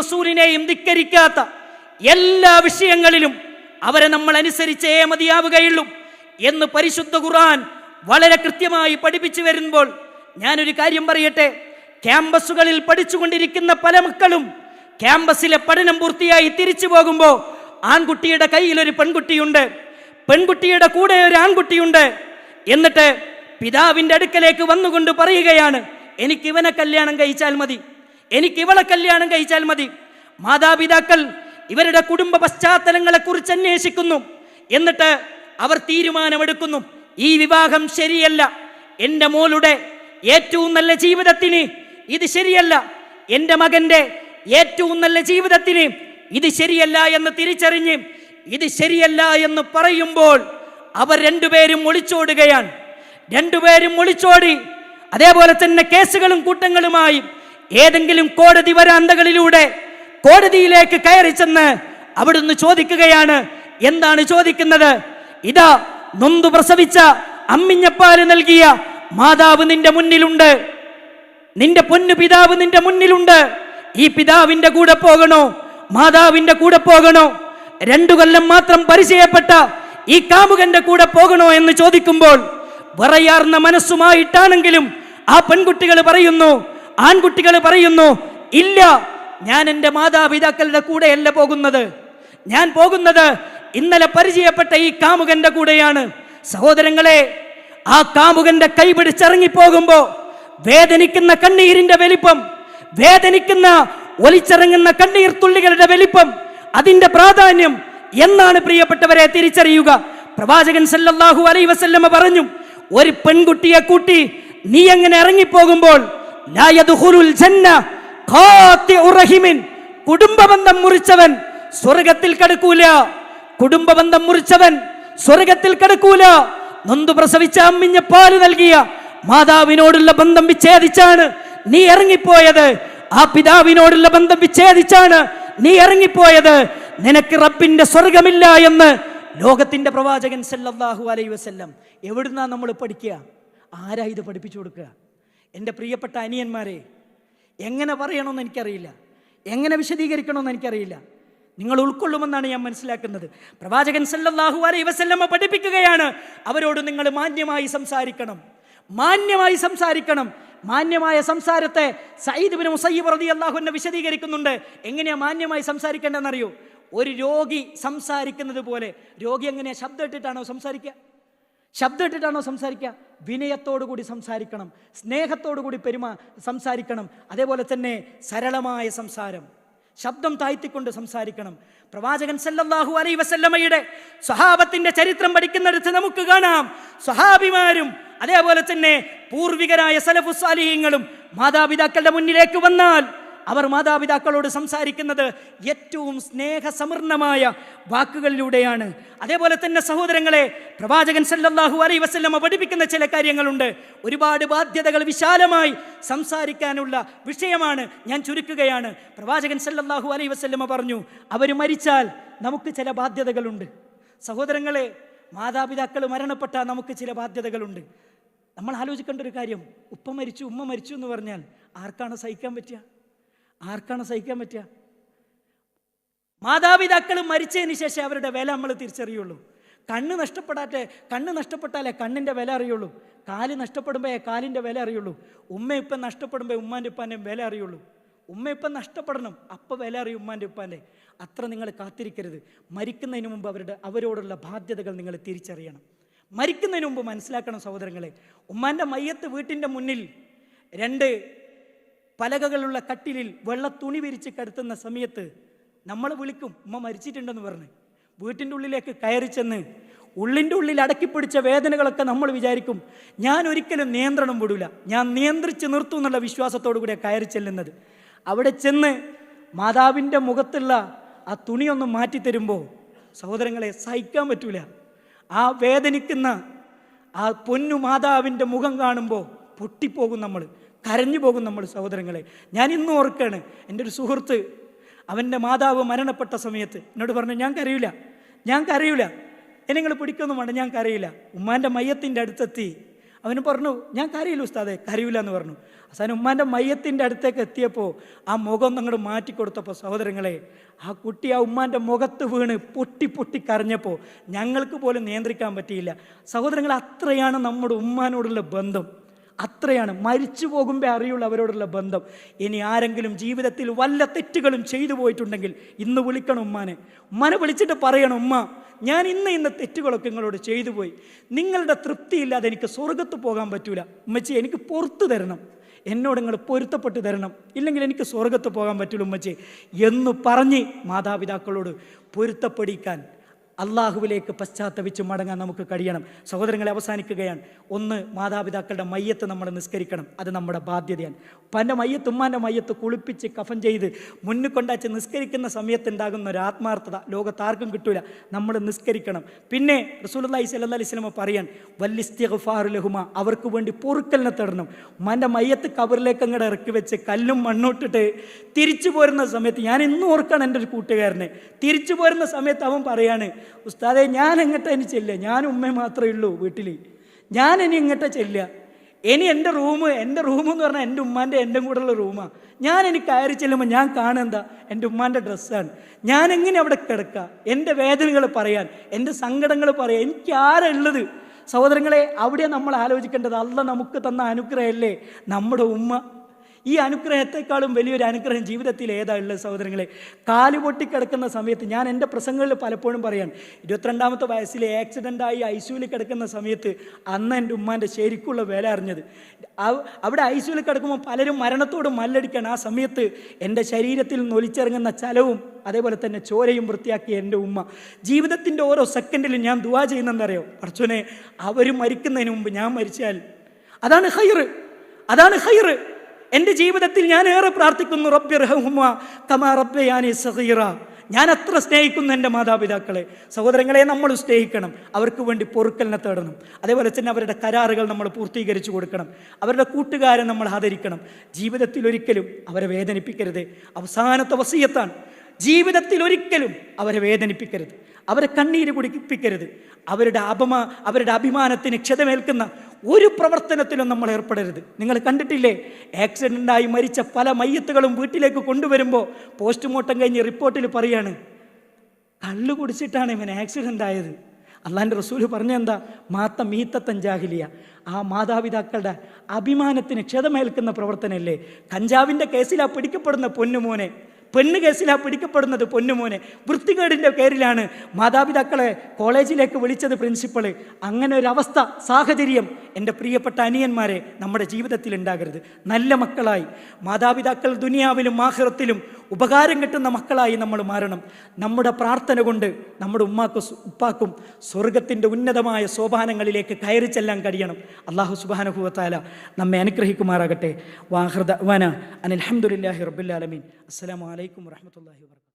റസൂലിനെയും ധിക്കരിക്കാത്ത എല്ലാ വിഷയങ്ങളിലും അവരെ നമ്മൾ അനുസരിച്ചേ മതിയാവുകയുള്ളൂ എന്ന് പരിശുദ്ധ ഖുർആൻ വളരെ കൃത്യമായി പഠിപ്പിച്ചു വരുമ്പോൾ ഞാനൊരു കാര്യം പറയട്ടെ. ക്യാമ്പസുകളിൽ പഠിച്ചുകൊണ്ടിരിക്കുന്ന പല മക്കളും ക്യാമ്പസിലെ പഠനം പൂർത്തിയായി തിരിച്ചു പോകുമ്പോൾ ആൺകുട്ടിയുടെ കയ്യിൽ ഒരു പെൺകുട്ടിയുണ്ട്, പെൺകുട്ടിയുടെ കൂടെ ഒരു ആൺകുട്ടിയുണ്ട്. എന്നിട്ട് പിതാവിൻ്റെ അടുക്കലേക്ക് വന്നുകൊണ്ട് പറയുകയാണ്, എനിക്ക് ഇവനെ കല്യാണം കഴിച്ചാൽ മതി, എനിക്ക് ഇവളെ കല്യാണം കഴിച്ചാൽ മതി. മാതാപിതാക്കൾ ഇവരുടെ കുടുംബ പശ്ചാത്തലങ്ങളെ കുറിച്ച് അന്വേഷിക്കുന്നു. എന്നിട്ട് അവർ തീരുമാനമെടുക്കുന്നു, ഈ വിവാഹം ശരിയല്ല, എൻ്റെ മോളുടെ ഏറ്റവും നല്ല ജീവിതത്തിന് ഇത് ശരിയല്ല, എൻ്റെ മകൻ്റെ ഏറ്റവും നല്ല ജീവിതത്തിന് ഇത് ശരിയല്ല എന്ന് തിരിച്ചറിഞ്ഞ് ഇത് ശരിയല്ല എന്ന് പറയുമ്പോൾ അവർ രണ്ടുപേരും ഒളിച്ചോടുകയാണ്. രണ്ടുപേരും ഒളിച്ചോടി അതേപോലെ തന്നെ കേസുകളും കൂട്ടങ്ങളുമായി ഏതെങ്കിലും കോടതി വരാന്തകളിലൂടെ കോടതിയിലേക്ക് കയറി ചെന്ന് അവിടുന്ന് ചോദിക്കുകയാണ്. എന്താണ് ചോദിക്കുന്നത്? ഇതാ നൊന്തു പ്രസവിച്ച അമ്മിഞ്ഞപ്പാല് നൽകിയ മാതാവ് നിന്റെ മുന്നിലുണ്ട്, നിന്റെ പൊന്നു പിതാവ് നിന്റെ മുന്നിലുണ്ട്. ഈ പിതാവിന്റെ കൂടെ പോകണോ, മാതാവിന്റെ കൂടെ പോകണോ? 2 കൊല്ലം മാത്രം പരിചയപ്പെട്ട ഈ കാമുകന്റെ കൂടെ പോകണോ എന്ന് ചോദിക്കുമ്പോൾ വിറയാർന്ന മനസ്സുമായിട്ടാണെങ്കിലും ആ പെൺകുട്ടികൾ പറയുന്നു, ആൺകുട്ടികൾ പറയുന്നു, ഇല്ല, ഞാൻ എൻ്റെ മാതാപിതാക്കളുടെ കൂടെയല്ല പോകുന്നത്, ഞാൻ പോകുന്നത് ഇന്നലെ പരിചയപ്പെട്ട ഈ കാമുകന്റെ കൂടെയാണ്. സഹോദരങ്ങളെ, ആ കാമുകന്റെ കൈ പിടിച്ചിറങ്ങിപ്പോകുമ്പോ വേദനിക്കുന്ന കണ്ണീരിന്റെ വലിപ്പം, വേദനിക്കുന്ന ഒലിച്ചിറങ്ങുന്ന കണ്ണീർ തുള്ളികളുടെ വലിപ്പം, അതിന്റെ പ്രാധാന്യം എന്നാണ് പ്രിയപ്പെട്ടവരെ തിരിച്ചറിയുക. പ്രവാചകൻ സല്ലല്ലാഹു അലൈഹി വസല്ലമ പറഞ്ഞു, ഒരു പെൺകുട്ടിയെ കൂട്ടി നീ എങ്ങനെ ഇറങ്ങിപ്പോകുമ്പോൾ ലാ യദ്ഖുലുൽ ജന്ന ഖാതിഉ റഹിമിൻ, കുടുംബബന്ധം മുറിച്ചവൻ സ്വർഗ്ഗത്തിൽ കടക്കൂല, കുടുംബബന്ധം മുറിച്ചവൻ സ്വർഗ്ഗത്തിൽ കടക്കൂല. നൊന്തു പ്രസവിച്ച അമ്മിഞ്ഞ പാല് നൽകിയ മാതാവിനോടുള്ള ബന്ധം വിച്ഛേദിച്ചാണ് നീ ഇറങ്ങിപ്പോയത്, ആ പിതാവിനോടുള്ള ബന്ധം വിച്ഛേദിച്ചാണ് നീ ഇറങ്ങിപ്പോയത്, നിനക്ക് റബ്ബിന്റെ സ്വർഗമില്ല എന്ന് ലോകത്തിന്റെ പ്രവാചകൻ സല്ലല്ലാഹു അലൈഹി വസല്ലം. എവിടുന്നാ നമ്മൾ പഠിക്കുക? ആരാ ഇത് പഠിപ്പിച്ചു കൊടുക്കുക? എൻ്റെ പ്രിയപ്പെട്ട അനിയന്മാരെ, എങ്ങനെ പറയണമെന്ന് എനിക്കറിയില്ല, എങ്ങനെ വിശദീകരിക്കണമെന്ന് എനിക്കറിയില്ല. നിങ്ങൾ ഉൾക്കൊള്ളുമെന്നാണ് ഞാൻ മനസ്സിലാക്കുന്നത്. പ്രവാചകൻ സല്ലല്ലാഹു അലൈഹി വസല്ലം പഠിപ്പിക്കുകയാണ്, അവരോട് നിങ്ങൾ മാന്യമായി സംസാരിക്കണം, മാന്യമായി സംസാരിക്കണം. മാന്യമായ സംസാരത്തെ സഈദ് ഇബ്നു മുസയ്യിബ് റളിയല്ലാഹു അൻഹു വിശദീകരിക്കുന്നുണ്ട്. എങ്ങനെയാ മാന്യമായി സംസാരിക്കേണ്ടതെന്നറിയോ? ഒരു രോഗി സംസാരിക്കുന്നത് പോലെ. രോഗി എങ്ങനെയാ? ശബ്ദം ഇട്ടിട്ടാണോ സംസാരിക്കുക? ശബ്ദം ഇട്ടിട്ടാണോ സംസാരിക്കുക? വിനയത്തോടു കൂടി സംസാരിക്കണം, സ്നേഹത്തോടു കൂടി സംസാരിക്കണം. അതേപോലെ തന്നെ സരളമായ സംസാരം, ശബ്ദം താഴ്ത്തിക്കൊണ്ട് സംസാരിക്കണം. പ്രവാചകൻ സല്ലല്ലാഹു അലൈഹി വസല്ലമയുടെ സ്വഹാബത്തിന്റെ ചരിത്രം പഠിക്കുന്നിടത്ത് നമുക്ക് കാണാം, സ്വഹാബിമാരും അതേപോലെ തന്നെ പൂർവികരായ സലഫുസ് സാലിഹീങ്ങളും മാതാപിതാക്കളുടെ മുന്നിലേക്ക് വന്നാൽ അവർ മാതാപിതാക്കളോട് സംസാരിക്കുന്നത് ഏറ്റവും സ്നേഹസമൃദ്ധമായ വാക്കുകളിലൂടെയാണ്. അതേപോലെ തന്നെ സഹോദരങ്ങളെ, പ്രവാചകൻ സല്ലല്ലാഹു അലൈഹി വസല്ലമ പഠിപ്പിക്കുന്ന ചില കാര്യങ്ങളുണ്ട്. ഒരുപാട് ബാധ്യതകൾ വിശാലമായി സംസാരിക്കാനുള്ള വിഷയമാണ്, ഞാൻ ചുരുക്കുകയാണ്. പ്രവാചകൻ സല്ലല്ലാഹു അലൈഹി വസല്ലമ പറഞ്ഞു, അവർ മരിച്ചാൽ നമുക്ക് ചില ബാധ്യതകളുണ്ട്. സഹോദരങ്ങളെ, മാതാപിതാക്കൾ മരണപ്പെട്ടാൽ നമുക്ക് ചില ബാധ്യതകളുണ്ട്. നമ്മൾ ആലോചിക്കേണ്ട ഒരു കാര്യം, ഉപ്പ മരിച്ചു, ഉമ്മ മരിച്ചു എന്ന് പറഞ്ഞാൽ ആർക്കാണ് സഹിക്കാൻ പറ്റുക? ആർക്കാണ് സഹിക്കാൻ പറ്റുക? മാതാപിതാക്കൾ മരിച്ചതിന് ശേഷം അവരുടെ വില നമ്മൾ തിരിച്ചറിയുള്ളൂ. കണ്ണ് നഷ്ടപ്പെട്ടാലേ കണ്ണിൻ്റെ വില അറിയുള്ളൂ. കാല് നഷ്ടപ്പെടുമ്പോഴേ കാലിൻ്റെ വില അറിയുള്ളൂ. ഉമ്മയിപ്പം നഷ്ടപ്പെടുമ്പോൾ ഉമ്മാൻ്റെ ഉപ്പാൻ്റെ വില അറിയുള്ളൂ. ഉമ്മയിപ്പം നഷ്ടപ്പെടണം, അപ്പം വില അറിയും ഉമ്മാൻ്റെ ഉപ്പാൻ്റെ. അത്ര നിങ്ങൾ കാത്തിരിക്കരുത്. മരിക്കുന്നതിന് മുമ്പ് അവരോടുള്ള ബാധ്യതകൾ നിങ്ങൾ തിരിച്ചറിയണം. മരിക്കുന്നതിന് മുമ്പ് മനസ്സിലാക്കണം സഹോദരങ്ങളെ. ഉമ്മാൻ്റെ മയ്യത്ത് വീട്ടിൻ്റെ മുന്നിൽ 2 പലകകളുള്ള കട്ടിലിൽ വെള്ള തുണി വിരിച്ച് കിടത്തുന്ന സമയത്ത് നമ്മൾ വിളിക്കും, ഉമ്മ മരിച്ചിട്ടുണ്ടെന്ന് പറഞ്ഞ്. വീട്ടിൻ്റെ ഉള്ളിലേക്ക് കയറി ചെന്ന് ഉള്ളിൻ്റെ ഉള്ളിൽ അടക്കിപ്പിടിച്ച വേദനകളൊക്കെ നമ്മൾ വിചാരിക്കും, ഞാൻ ഒരിക്കലും നിയന്ത്രണം വിടൂല, ഞാൻ നിയന്ത്രിച്ച് നിർത്തും എന്നുള്ള വിശ്വാസത്തോടു കൂടിയാണ് കയറി ചെല്ലുന്നത്. അവിടെ ചെന്ന് മാതാവിൻ്റെ മുഖത്തുള്ള ആ തുണിയൊന്ന് മാറ്റിത്തരുമ്പോൾ സഹോദരങ്ങളെ സഹിക്കാൻ പറ്റൂല. ആ വേദനിക്കുന്ന ആ പൊന്നു മാതാവിൻ്റെ മുഖം കാണുമ്പോൾ പൊട്ടിപ്പോകും, നമ്മൾ കരഞ്ഞു പോകും നമ്മൾ സഹോദരങ്ങളെ. ഞാൻ ഇന്നും ഓർക്കാണ്, എൻ്റെ ഒരു സുഹൃത്ത് അവൻ്റെ മാതാവ് മരണപ്പെട്ട സമയത്ത് എന്നോട് പറഞ്ഞു, ഞാൻ കരയൂല, എന്നെ നിങ്ങൾ പിടിക്കൊന്നും വേണ്ട, ഞാൻ കരയില്ല. ഉമ്മാൻ്റെ മയ്യത്തിൻ്റെ അടുത്തെത്തി അവന് പറഞ്ഞു, ഞാൻ കരയില്ല ഉസ്താദെ, കരയൂല എന്ന് പറഞ്ഞു. അവസാനം ഉമ്മാൻ്റെ മയ്യത്തിൻ്റെ അടുത്തേക്ക് എത്തിയപ്പോൾ ആ മുഖം അങ്ങോട്ട് മാറ്റിക്കൊടുത്തപ്പോൾ സഹോദരങ്ങളെ, ആ കുട്ടി ആ ഉമ്മാൻ്റെ മുഖത്ത് വീണ് പൊട്ടി പൊട്ടി കരഞ്ഞപ്പോൾ ഞങ്ങൾക്ക് പോലും നിയന്ത്രിക്കാൻ പറ്റിയില്ല. സഹോദരങ്ങൾ, അത്രയാണ് നമ്മുടെ ഉമ്മാനോടുള്ള ബന്ധം, അത്രയാണ്. മരിച്ചു പോകുമ്പോൾ അറിയുള്ളൂ അവരോടുള്ള ബന്ധം. ഇനി ആരെങ്കിലും ജീവിതത്തിൽ വല്ല തെറ്റുകളും ചെയ്തു പോയിട്ടുണ്ടെങ്കിൽ ഇന്ന് വിളിക്കണം ഉമ്മാനെ വിളിച്ചിട്ട് പറയണം, ഉമ്മ ഞാൻ ഇന്ന തെറ്റുകളൊക്കെ നിങ്ങളോട് ചെയ്തു പോയി, നിങ്ങളുടെ തൃപ്തിയില്ലാതെ എനിക്ക് സ്വർഗത്ത് പോകാൻ പറ്റൂല, ഉമ്മച്ചി എനിക്ക് പുറത്തു തരണം, എന്നോട് നിങ്ങൾ പൊരുത്തപ്പെട്ട് തരണം, ഇല്ലെങ്കിൽ എനിക്ക് സ്വർഗത്ത് പോകാൻ പറ്റൂല ഉമ്മച്ചി എന്ന് പറഞ്ഞ് മാതാപിതാക്കളോട് പൊരുത്തപ്പെടിക്കാൻ, അള്ളാഹുവിലേക്ക് പശ്ചാത്തപിച്ച് മടങ്ങാൻ നമുക്ക് കഴിയണം. സഹോദരങ്ങളെ, അവസാനിക്കുകയാണ്. ഒന്ന്, മാതാപിതാക്കളുടെ മയ്യത്ത് നമ്മൾ നിസ്കരിക്കണം, അത് നമ്മുടെ ബാധ്യതയാണ്. ഉപ്പാൻ്റെ മയ്യത്ത് ഉമ്മാൻ്റെ മയ്യത്ത് കുളിപ്പിച്ച് കഫൻ ചെയ്ത് മുന്നിൽ കൊണ്ടാച്ച് നിസ്കരിക്കുന്ന സമയത്തുണ്ടാകുന്ന ഒരു ആത്മാർത്ഥത ലോകത്താർക്കും കിട്ടൂല. നമ്മൾ നിസ്കരിക്കണം. പിന്നെ റസൂലുള്ളാഹി സ്വല്ലല്ലാഹി അലൈഹി വസല്ലം പറയാൻ, വല്ലിസ്തിഗ്ഫാറു ലഹുമ, അവർക്ക് വേണ്ടി പൊറുക്കലിനെ തേടണം. ഉമ്മാൻ്റെ മയ്യത്ത് കബറിലേക്ക് അങ്ങോട്ട് ഇറക്കി വെച്ച് കല്ലും മണ്ണോട്ടിട്ട് തിരിച്ചു പോരുന്ന സമയത്ത്, ഞാൻ ഇന്നും ഓർക്കാണ് എൻ്റെ ഒരു കൂട്ടുകാരനെ, തിരിച്ചു പോരുന്ന സമയത്ത് അവൻ പറയാണ്, ഉസ്താദെ ഞാൻ എങ്ങോട്ടാ ഇനി ചെല്ലുക, ഞാൻ ഉമ്മ മാത്രമേ ഉള്ളൂ വീട്ടിൽ, ഞാൻ ഇനി എങ്ങോട്ടാ ചെല്ലുക, ഇനി എൻ്റെ റൂം എന്ന് പറഞ്ഞാൽ എൻ്റെ ഉമ്മാൻ്റെ എൻ്റെ കൂടെയുള്ള റൂമാണ്, ഞാൻ എനിക്ക് കയറി ചെല്ലുമ്പോൾ ഞാൻ കാണുക എൻ്റെ ഉമ്മാൻ്റെ ഡ്രസ്സാണ്, ഞാൻ എങ്ങനെ അവിടെ കിടക്കുക, എൻ്റെ വേദനകൾ പറയാൻ, എൻ്റെ സങ്കടങ്ങൾ പറയാൻ എനിക്ക് ആരാ ഉള്ളത്? സഹോദരങ്ങളെ, അവിടെ നമ്മൾ ആലോചിക്കേണ്ടത്, അള്ളാഹ് നമുക്ക് തന്ന അനുഗ്രഹമല്ലേ നമ്മുടെ ഉമ്മ. ഈ അനുഗ്രഹത്തെക്കാളും വലിയൊരു അനുഗ്രഹം ജീവിതത്തിൽ ഏതാ ഉള്ളത് സഹോദരങ്ങളെ? കാല് പൊട്ടിക്കിടക്കുന്ന സമയത്ത്, ഞാൻ എൻ്റെ പ്രസംഗങ്ങളിൽ പലപ്പോഴും പറയാൻ, 22ാമത്തെ വയസ്സിൽ ആക്സിഡൻ്റായി ഐസിയുവിൽ കിടക്കുന്ന സമയത്ത് അന്ന് എൻ്റെ ഉമ്മാൻ്റെ ശരിക്കുള്ള വില അറിഞ്ഞത്. അവിടെ ഐസിയുവിൽ കിടക്കുമ്പോൾ പലരും മരണത്തോട് മല്ലടിക്കാൻ, ആ സമയത്ത് എൻ്റെ ശരീരത്തിൽ നിന്ന് ഒലിച്ചിറങ്ങുന്ന ചലവും അതേപോലെ തന്നെ ചോരയും വൃത്തിയാക്കിയ എൻ്റെ ഉമ്മ. ജീവിതത്തിൻ്റെ ഓരോ സെക്കൻഡിലും ഞാൻ ദുആ ചെയ്യുന്നതെന്നറിയോ, പടച്ചോനെ അവർ മരിക്കുന്നതിന് മുമ്പ് ഞാൻ മരിച്ചാൽ അതാണ് ഖൈറ്. എൻ്റെ ജീവിതത്തിൽ ഞാൻ ഏറെ പ്രാർത്ഥിക്കുന്നു, റബ്ബിർഹംഹുമാ കമാ റബ്ബയാനി സഗീറ. ഞാൻ അത്ര സ്നേഹിക്കുന്നു എൻ്റെ മാതാപിതാക്കളെ. സഹോദരങ്ങളെ, നമ്മൾ സ്നേഹിക്കണം, അവർക്ക് വേണ്ടി പൊറുക്കലിനെ തേടണം. അതേപോലെ തന്നെ അവരുടെ കരാറുകൾ നമ്മൾ പൂർത്തീകരിച്ചു കൊടുക്കണം, അവരുടെ കൂട്ടുകാരെ നമ്മൾ ആദരിക്കണം. ജീവിതത്തിൽ ഒരിക്കലും അവരെ വേദനിപ്പിക്കരുത്. അവസാനത്തെ വസിയത്താണ്, ജീവിതത്തിൽ ഒരിക്കലും അവരെ വേദനിപ്പിക്കരുത്, അവരെ കണ്ണീര് കുടിപ്പിക്കരുത്, അവരുടെ അഭിമാനത്തിന് ക്ഷതമേൽക്കുന്ന ഒരു പ്രവർത്തനത്തിലും നമ്മൾ ഏർപ്പെടരുത്. നിങ്ങൾ കണ്ടിട്ടില്ലേ, ആക്സിഡൻ്റായി മരിച്ച പല മയ്യത്തുകളും വീട്ടിലേക്ക് കൊണ്ടുവരുമ്പോൾ പോസ്റ്റ്മോർട്ടം കഴിഞ്ഞ് റിപ്പോർട്ടിൽ പറയാണ്, കള്ളു കുടിച്ചിട്ടാണ് ഇവൻ ആക്സിഡൻ്റ് ആയത്. അള്ളാൻ്റെ റസൂല് പറഞ്ഞെന്താ, മാത്ത മീത്തത്തൻ ജാഹിലിയ. ആ മാതാപിതാക്കളുടെ അഭിമാനത്തിന് ക്ഷതമേൽക്കുന്ന പ്രവർത്തനമല്ലേ. കഞ്ചാവിൻ്റെ കേസിലാ പിടിക്കപ്പെടുന്ന പൊന്നുമോനെ, പെണ്ണ് കേസിലാ പിടിക്കപ്പെടുന്നത് പൊന്നുമോനെ. വൃത്തികേടിൻ്റെ പേരിലാണ് മാതാപിതാക്കളെ കോളേജിലേക്ക് വിളിച്ചത് പ്രിൻസിപ്പള്. അങ്ങനെ ഒരു അവസ്ഥ, സാഹചര്യം എൻ്റെ പ്രിയപ്പെട്ട അനിയന്മാരെ നമ്മുടെ ജീവിതത്തിൽ ഉണ്ടാകരുത്. നല്ല മക്കളായി, മാതാപിതാക്കൾ ദുനിയാവിലും ആഖിറത്തിലും ഉപകാരം കിട്ടുന്ന മക്കളായി നമ്മൾ മാറണം. നമ്മുടെ പ്രാർത്ഥന കൊണ്ട് നമ്മുടെ ഉപ്പാക്കും സ്വർഗത്തിൻ്റെ ഉന്നതമായ സോപാനങ്ങളിലേക്ക് കയറി ചെല്ലാൻ കഴിയണം. അല്ലാഹു സുബ്ഹാനഹു വ തആല നമ്മെ അനുഗ്രഹിക്കുമാറാകട്ടെ. വാഖിറു ദഅ്വാനാ അനിൽ ഹംദുലില്ലാഹി റബ്ബിൽ ആലമീൻ. അസ്സലാമു അലൈക്കും വറഹ്മത്തുള്ളാഹി വബറകാതുഹു.